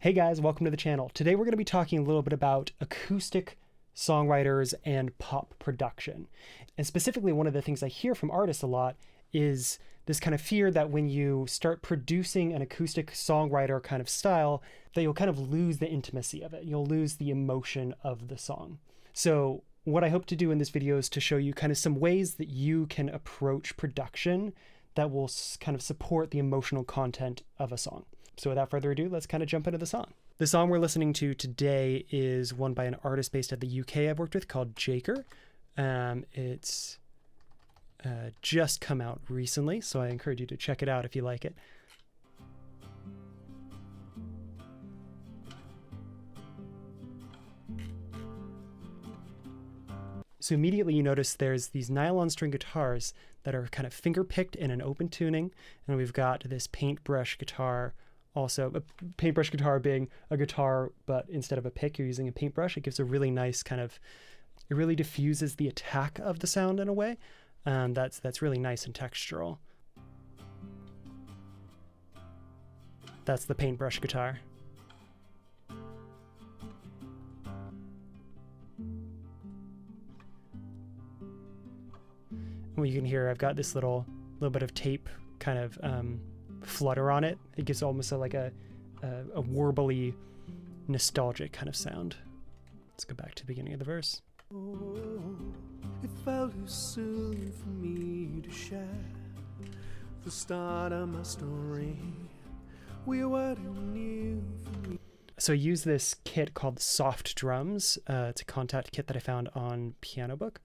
Hey guys, welcome to the channel. Today we're going to be talking a little bit about acoustic songwriters and pop production. And specifically, one of the things I hear from artists a lot is this kind of fear that when you start producing an acoustic songwriter kind of style, that you'll kind of lose the intimacy of it. You'll lose the emotion of the song. So what I hope to do in this video is to show you kind of some ways that you can approach production that will kind of support the emotional content of a song. So without further ado, let's kind of jump into the song. The song we're listening to today is one by an artist based at the UK I've worked with called Jacre. It's just come out recently, so I encourage you to check it out if you like it. So immediately you notice there's these nylon string guitars that are kind of finger picked in an open tuning, and we've got this paintbrush guitar. Also, a paintbrush guitar being a guitar, but instead of a pick, you're using a paintbrush. It gives a really nice kind of, it really diffuses the attack of the sound in a way. That's really nice and textural. That's the paintbrush guitar. Well, you can hear I've got this little bit of tape kind of flutter on it. It gives almost like a warbly, nostalgic kind of sound. Let's go back to the beginning of the verse. Oh, it felt too soon for me to share the start of my story. We were too new for me. So I use this kit called Soft Drums. It's a contact kit that I found on Piano Book.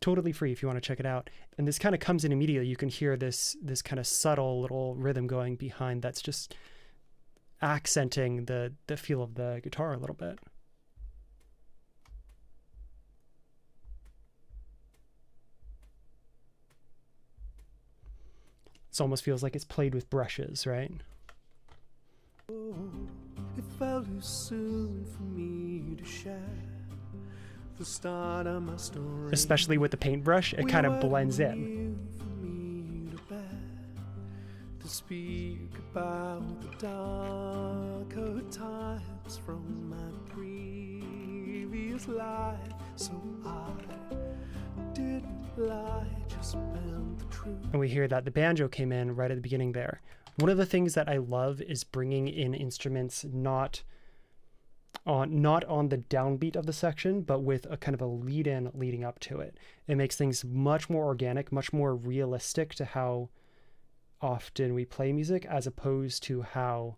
Totally free if you want to check it out. And this kind of comes in immediately. You can hear this kind of subtle little rhythm going behind that's just accenting the feel of the guitar a little bit. It almost feels like it's played with brushes, right? Oh, it felt too soon for me to share the start of my story. Especially with the paintbrush, it kind of blends in. To speak about the darker times from my previous life, so I didn't lie, just spent the truth. And we hear that the banjo came in right at the beginning there. One of the things that I love is bringing in instruments not on the downbeat of the section, but with a kind of a lead-in leading up to it. It makes things much more organic, much more realistic to how often we play music, as opposed to how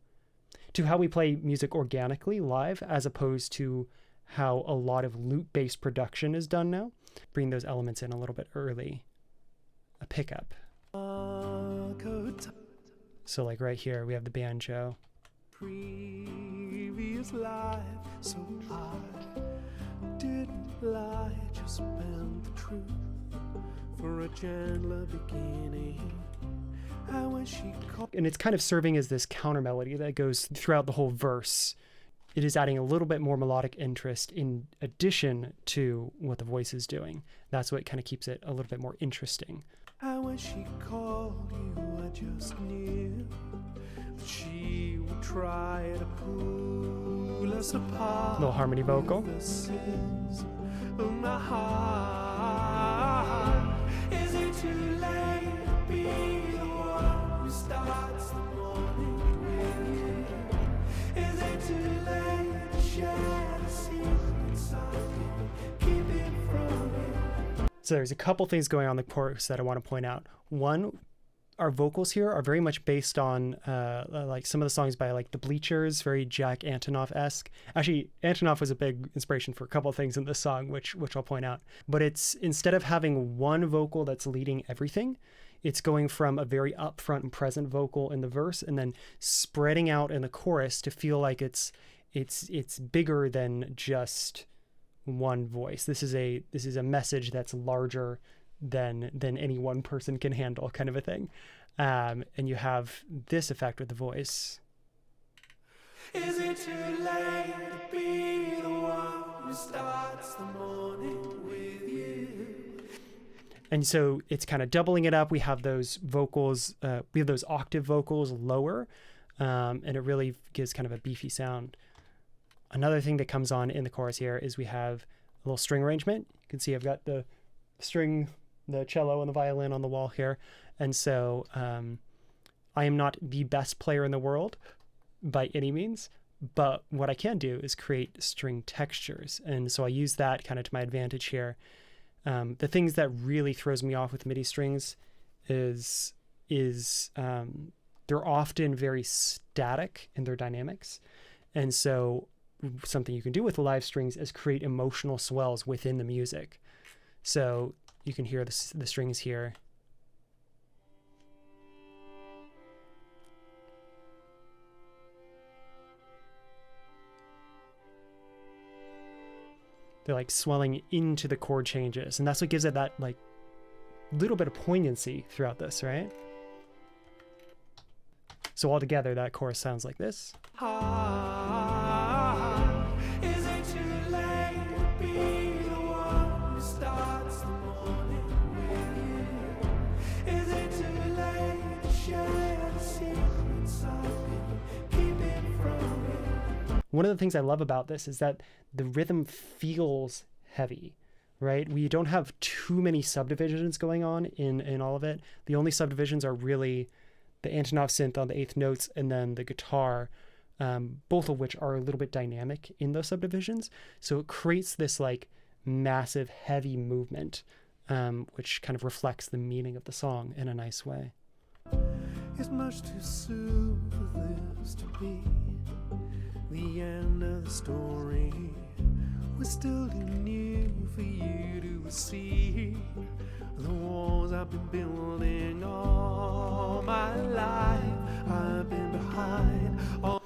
we play music organically live, as opposed to how a lot of loop-based production is done now. Bring those elements in a little bit early. A pickup. So like right here, we have the banjo. Previous life, so I didn't lie, just spent the truth for a gentler beginning. And when she called, and it's kind of serving as this counter melody that goes throughout the whole verse. It is adding a little bit more melodic interest in addition to what the voice is doing. That's what kind of keeps it a little bit more interesting. And when she called you, I just knew that she would try to pull us apart. Little harmony vocal. The sins of my heart. Is it too late to be the one who starts the morning with you? Is it too late to share the secret something, keep it from you? So there's a couple things going on in the chorus that I want to point out. One, our vocals here are very much based on like some of the songs by like the Bleachers, very Jack Antonoff-esque. Actually, Antonoff was a big inspiration for a couple of things in this song, which I'll point out. But it's, instead of having one vocal that's leading everything, it's going from a very upfront and present vocal in the verse and then spreading out in the chorus to feel like it's bigger than just one voice. This is a message that's larger than any one person can handle, kind of a thing. And you have this effect with the voice. Is it too late to be the one who starts the morning with you? And so it's kind of doubling it up. We have those vocals, we have those octave vocals lower, and it really gives kind of a beefy sound. Another thing that comes on in the chorus here is we have a little string arrangement. You can see I've got the string, the cello, and the violin on the wall here. And so I am not the best player in the world by any means, but what I can do is create string textures. And so I use that kind of to my advantage here. The things that really throws me off with MIDI strings is they're often very static in their dynamics. And so something you can do with live strings is create emotional swells within the music. So you can hear the strings here. They're like swelling into the chord changes. And that's what gives it that like little bit of poignancy throughout this, right? So all together, that chorus sounds like this. Is it too late to be the one who starts the morning with you? Is it too late to share the secrets I've been keeping from you? One of the things I love about this is that the rhythm feels heavy, right? We don't have too many subdivisions going on in all of it. The only subdivisions are really the Antonov synth on the eighth notes and then the guitar, both of which are a little bit dynamic in those subdivisions. So it creates this like massive heavy movement, which kind of reflects the meaning of the song in a nice way. It's much too soon for this to be the end of the story. We're still too new for you to see the walls I've been building all my life. I've been behind all.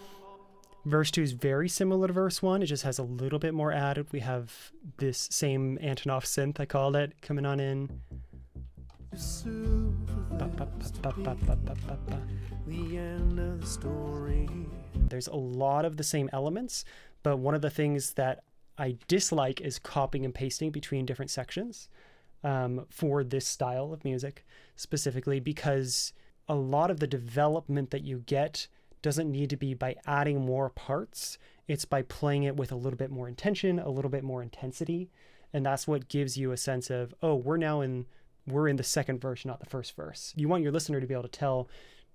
Verse 2 is very similar to verse 1. It just has a little bit more added. We have this same Antonov synth, I called it, coming on in. Soon for this to be the end of the story. There's a lot of the same elements, but one of the things that I dislike is copying and pasting between different sections for this style of music specifically, because a lot of the development that you get doesn't need to be by adding more parts. It's by playing it with a little bit more intention, a little bit more intensity. And that's what gives you a sense of, oh, we're in the second verse, not the first verse. You want your listener to be able to tell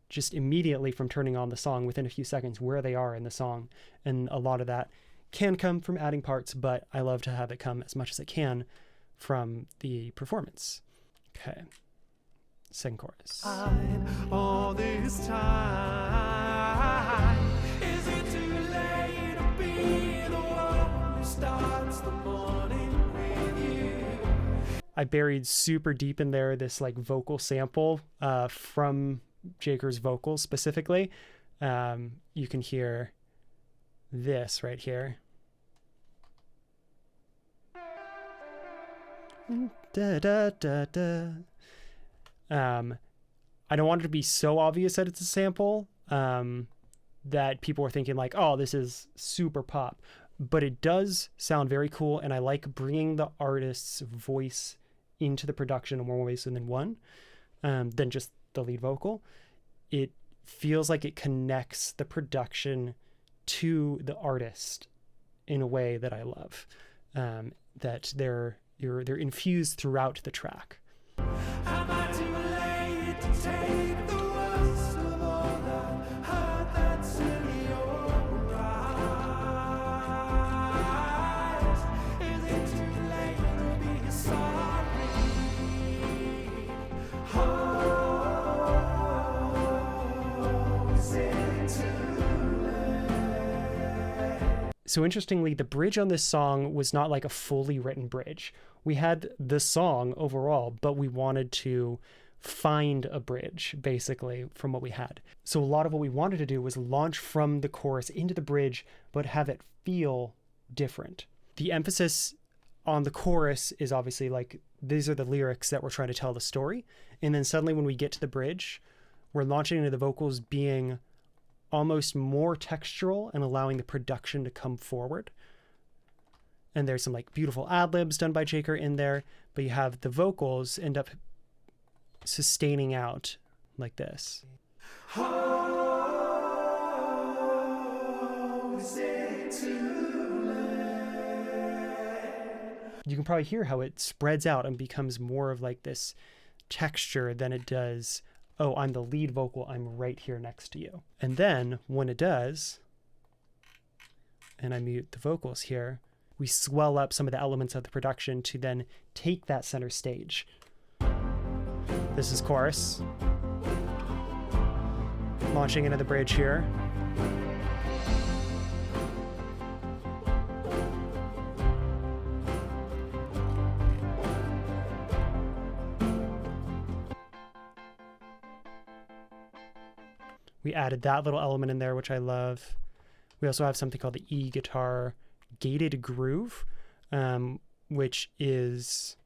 just immediately from turning on the song within a few seconds where they are in the song. And a lot of that can come from adding parts, but I love to have it come as much as it can from the performance. Okay. Second chorus. All this time, is it too late to be the one who starts the morning with you? I buried super deep in there this like vocal sample from Jacre's vocals specifically. You can hear this right here. Da, da, da, da. I don't want it to be so obvious that it's a sample that people are thinking like, oh, this is super pop, but it does sound very cool. And I like bringing the artist's voice into the production in more ways than one, than just the lead vocal. It feels like it connects the production to the artist in a way that I love, that they're infused throughout the track. Am I too late to take the worst of all the hurt that's in your eyes? Is it too late to be sorry? Oh, is it too late? So interestingly, the bridge on this song was not like a fully written bridge. We had the song overall, but we wanted to find a bridge basically from what we had. So a lot of what we wanted to do was launch from the chorus into the bridge, but have it feel different. The emphasis on the chorus is obviously like, these are the lyrics that we're trying to tell the story. And then suddenly when we get to the bridge, we're launching into the vocals being almost more textural and allowing the production to come forward. And there's some like beautiful ad-libs done by Jacre in there, but you have the vocals end up sustaining out like this. Oh, You can probably hear how it spreads out and becomes more of like this texture than it does, oh, I'm the lead vocal, I'm right here next to you. And then when it does, and I mute the vocals here, we swell up some of the elements of the production to then take that center stage. This is chorus. Launching into the bridge here. We added that little element in there, which I love. We also have something called the E-guitar gated groove, which is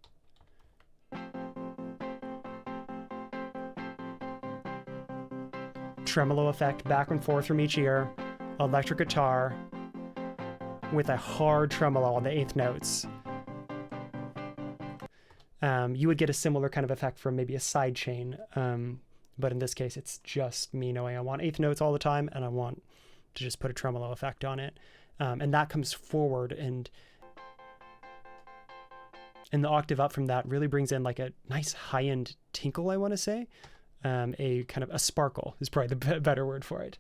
tremolo effect back and forth from each ear, electric guitar with a hard tremolo on the eighth notes. You would get a similar kind of effect from maybe a side chain, but in this case, it's just me knowing I want eighth notes all the time, and I want to just put a tremolo effect on it. And that comes forward, and the octave up from that really brings in like a nice high-end tinkle, I want to say. A kind of a sparkle is probably the better word for it.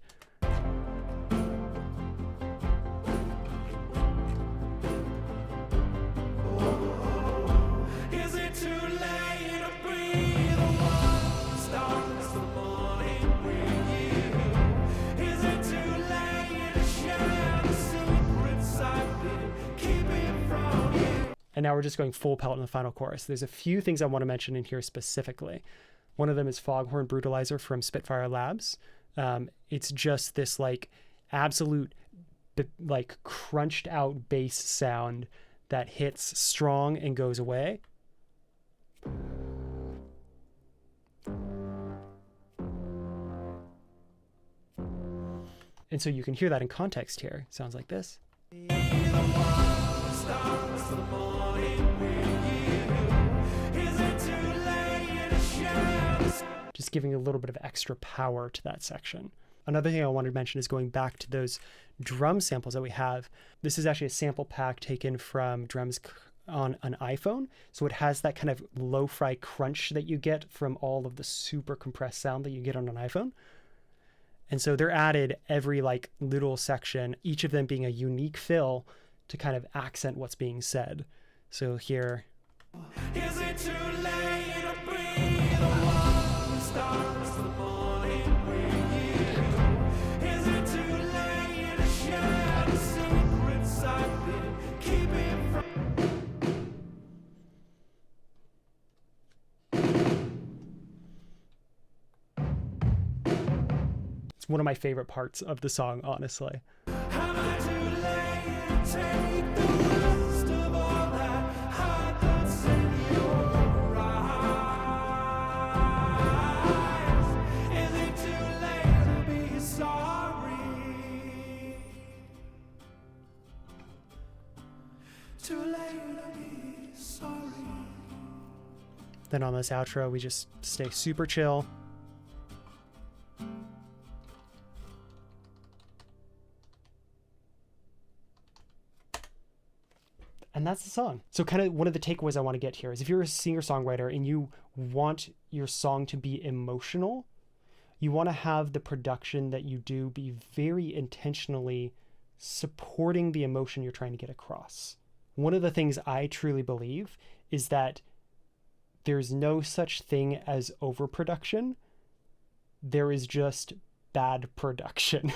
And now we're just going full pelt in the final chorus. There's a few things I want to mention in here specifically. One of them is Foghorn Brutalizer from Spitfire Labs. It's just this like absolute like crunched out bass sound that hits strong and goes away. And so you can hear that in context here. It sounds like this. Just giving a little bit of extra power to that section. Another thing I wanted to mention is going back to those drum samples that we have. This is actually a sample pack taken from drums on an iPhone. So it has that kind of lo-fi crunch that you get from all of the super compressed sound that you get on an iPhone. And so they're added every like little section, each of them being a unique fill to kind of accent what's being said. So here. Is it too late to breathe the warm stars the morning with you? Is it too late to share the secrets I've been keeping from? It's one of my favorite parts of the song, honestly. Am I too late to take the worst of all that heart that's in your eyes? Is it too late to be sorry? Too late to be sorry. Then on this outro, we just stay super chill. And that's the song. So kind of one of the takeaways I want to get here is if you're a singer-songwriter and you want your song to be emotional, you want to have the production that you do be very intentionally supporting the emotion you're trying to get across. One of the things I truly believe is that there's no such thing as overproduction. There is just bad production.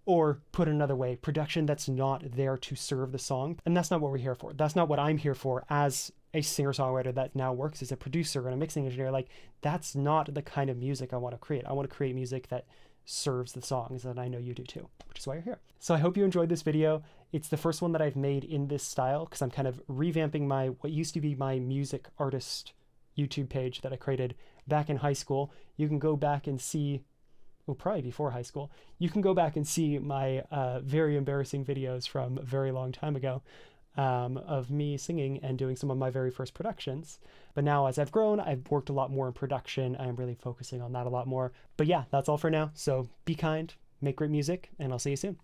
Or put another way, production that's not there to serve the song. And that's not what we're here for. That's not what I'm here for as a singer-songwriter that now works as a producer and a mixing engineer. Like, that's not the kind of music I want to create. I want to create music that serves the songs, and I know you do too, which is why you're here. So I hope you enjoyed this video. It's the first one that I've made in this style because I'm kind of revamping what used to be my music artist YouTube page that I created back in high school. You can go back and see, well, probably before high school, you can go back and see my very embarrassing videos from a very long time ago of me singing and doing some of my very first productions. But now as I've grown, I've worked a lot more in production. I'm really focusing on that a lot more. But yeah, that's all for now. So be kind, make great music, and I'll see you soon.